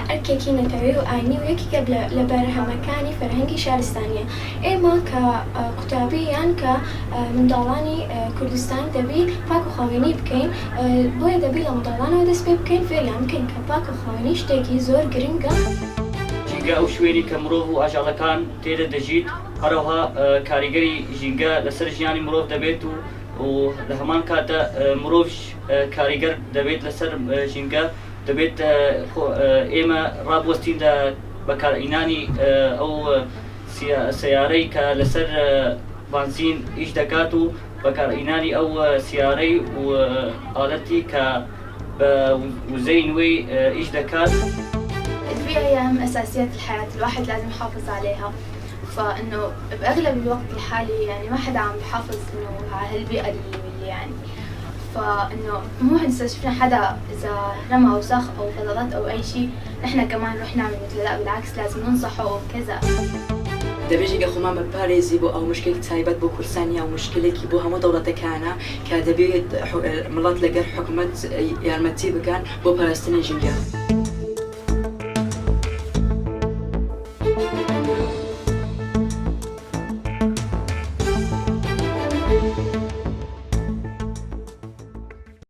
ئەرکێکی نەتەوەی و ئاینی و یەکێکە لە بەرهەمەکانی فەرهەنگی شارستانیە. ئێمە کە قوتابی یان کە منداڵانی کوردستان دەبی پاک و خاوێنی بکەین، بۆیە دەبی لە منداڵانەوە دەست پێ بکەین فێریان بکەین کە پاک و خاوێنی شتێکی زۆر گرنگە. ژینگە ئەو شوێنی کە مرۆڤ و ئاژەڵەکان تێدە دەژیت، هەروەها کاریگەری ژینگە لەسەر ژیانی مرۆڤ دەبێت و لە هەمان کاتە مرۆڤ کاریگەر دەبێت لەسەر ژینگە، دەبێت ئێمە ڕابوەستین لە بەکارهێنانی ئەو سیارەی کە لەسەر بانزین ئیش دەکات و بەکارهێنانی ئەو سیارەی و ئالەتی کە بە وزەی نوێی ئیش دەکات. البيئة هي أهم أساسيات الحياة، الواحد لازم يحافظ عليها، فإنه بأغلب الوقت الحالي يعني ما حدا عم بحافظ إنه على هالبيئة اللي يعني، فإنه مو هسه شفنا حدا إذا رمى وسخ أو فضلات أو أي شيء نحن كمان نروح نعمل مثله، لا بالعكس لازم ننصحه وكذا. دەبێژێکە خۆمان بەپارێزی بۆ ئەو مشکلێکی تایبەت بۆ کورسانیا و مشکلێکی بۆ هەموو دەوڵەتەکانە کە دەبێت وڵات لەگەر حکوومەت یارمەتی بکەن بۆ پاراستنی ژینگە.